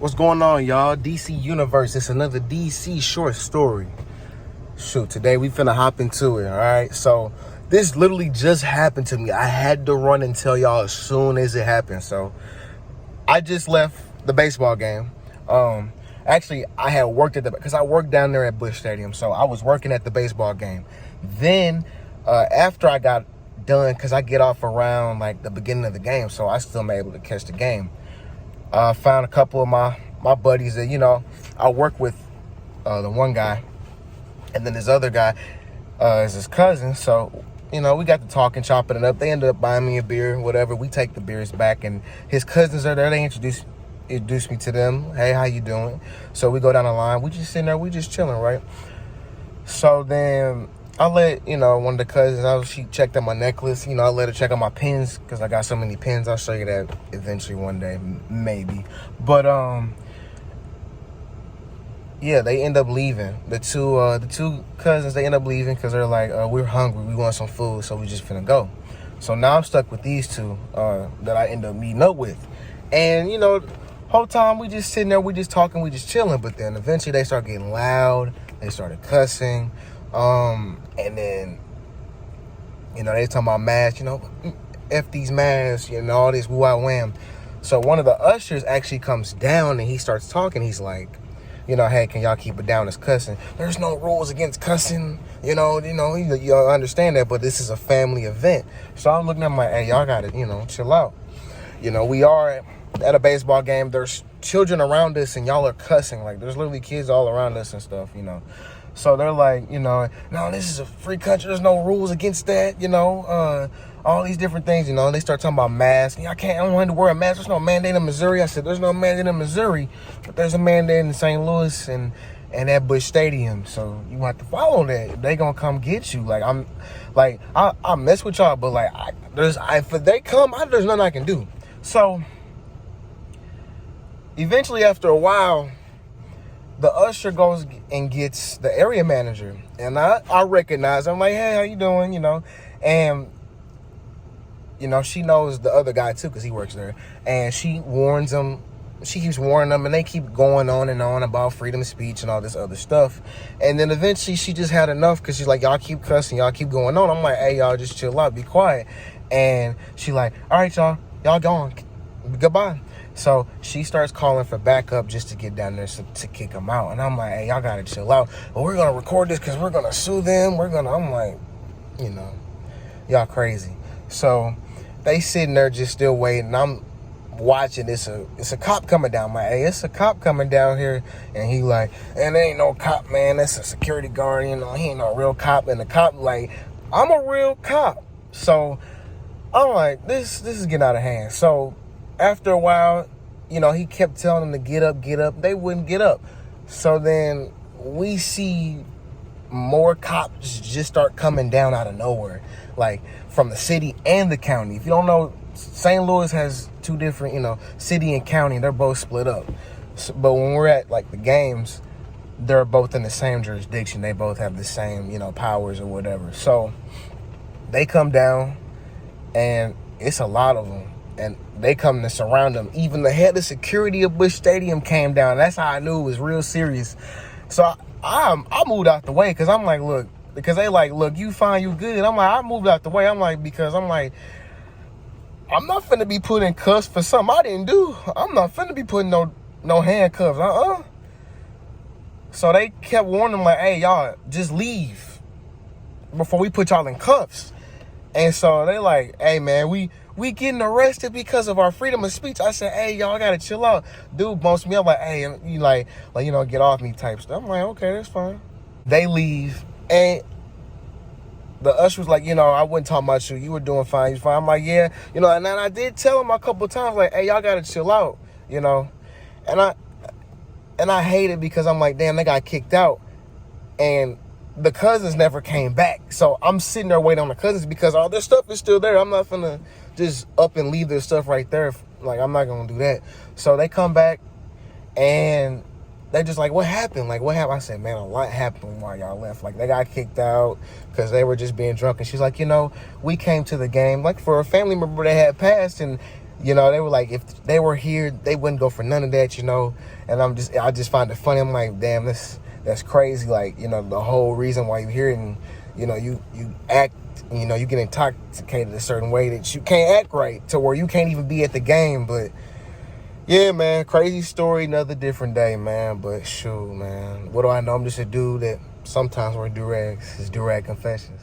What's going on, y'all? DC Universe. It's another DC short story. Shoot, today we finna hop into it, all right? So this literally just happened to me. I had to run and tell y'all as soon as it happened. So I just left the baseball game. Actually, I had worked because I worked down there at Busch Stadium. So I was working at the baseball game. Then after I got done, because I get off around like the beginning of the game, so I still been able to catch the game. I found a couple of my buddies that, I work with, the one guy, and then this other guy is his cousin. So, we got to talking, chopping it up. They ended up buying me a beer, whatever. We take the beers back, and his cousins are there. They introduced me to them. Hey, how you doing? So we go down the line. We just sitting there. We just chilling, right? So then I let, one of the cousins, she checked out my necklace. I let her check out my pins because I got so many pins. I'll show you that eventually one day, maybe. But, yeah, they end up leaving. The two cousins, they end up leaving because they're like, we're hungry. We want some food, so we just finna go. So now I'm stuck with these two that I end up meeting up with. And, whole time we just sitting there, we just talking, we just chilling. But then eventually they start getting loud. They started cussing. And then, they talking about masks, F these masks, all this woo-wah-wham. So one of the ushers actually comes down and he starts talking. He's like, hey, can y'all keep it down? It's cussing. There's no rules against cussing. Y'all understand that, but this is a family event. So I'm looking at him like, hey, y'all got to, chill out. We are at a baseball game. There's children around us and y'all are cussing. Like, there's literally kids all around us and stuff, So they're like, no, this is a free country. There's no rules against that, all these different things, They start talking about masks. I don't want to wear a mask. There's no mandate in Missouri. I said, there's no mandate in Missouri, but there's a mandate in St. Louis and at Busch Stadium. So you have to follow that. They gonna come get you. Like, I mess with y'all, but like, if they come, there's nothing I can do. So eventually, after a while, the usher goes and gets the area manager. And I recognize, I'm like, hey, how you doing? And, she knows the other guy too, because he works there. And she warns him. She keeps warning them, and they keep going on and on about freedom of speech and all this other stuff. And then eventually she just had enough, because she's like, y'all keep cussing, y'all keep going on. I'm like, hey, y'all just chill out, be quiet. And she like, all right, y'all going. Goodbye. So she starts calling for backup just to get down there to kick them out. And I'm like, hey, y'all got to chill out. But we're going to record this because we're going to sue them. I'm like, y'all crazy. So they sitting there just still waiting. I'm watching. It's a cop coming down. I'm like, hey, it's a cop coming down here. And he like, and there ain't no cop, man. That's a security guard. He ain't no real cop. And the cop like, I'm a real cop. So I'm like, this is getting out of hand. So after a while, he kept telling them to get up. They wouldn't get up. So then we see more cops just start coming down out of nowhere, like from the city and the county. If you don't know, St. Louis has two different, city and county. They're both split up. So, but when we're at like the games, they're both in the same jurisdiction. They both have the same, powers or whatever. So they come down, and it's a lot of them. And they come to surround them. Even the head of security of Busch Stadium came down. That's how I knew it was real serious. So I moved out the way, because I'm like, look, because they like, look, you fine, you good. I'm like, I moved out the way. I'm like, because I'm like, I'm not finna be put in cuffs for something I didn't do. I'm not finna be putting no handcuffs. So they kept warning them like, hey, y'all, just leave before we put y'all in cuffs. And so they like, hey, man, we getting arrested because of our freedom of speech. I said, hey, y'all gotta chill out. Dude bumps me up like, hey, you like get off me type stuff. I'm like, okay, that's fine. They leave, and the usher was like, I wasn't talking about you. You were doing fine. You fine. I'm like, yeah, and then I did tell him a couple of times, like, hey, y'all gotta chill out, And I hate it, because I'm like, damn, they got kicked out, and the cousins never came back. So I'm sitting there waiting on the cousins, because all their stuff is still there. I'm not finna just up and leave their stuff right there. Like, I'm not gonna do that. So they come back, and they just like, what happened? Like, what happened? I said, man, a lot happened while y'all left. Like, they got kicked out because they were just being drunk. And she's like, we came to the game like for a family member that had passed, and You know, they were like, if they were here, they wouldn't go for none of that, you know. And I just find it funny. I'm like, damn, that's crazy. Like, you know, the whole reason why you're here, and, you know, you act, you know, you get intoxicated a certain way that you can't act right, to where you can't even be at the game. But yeah, man, crazy story, another different day, man. But shoot, man, what do I know? I'm just a dude that sometimes wear durags. It's Durag Confessions.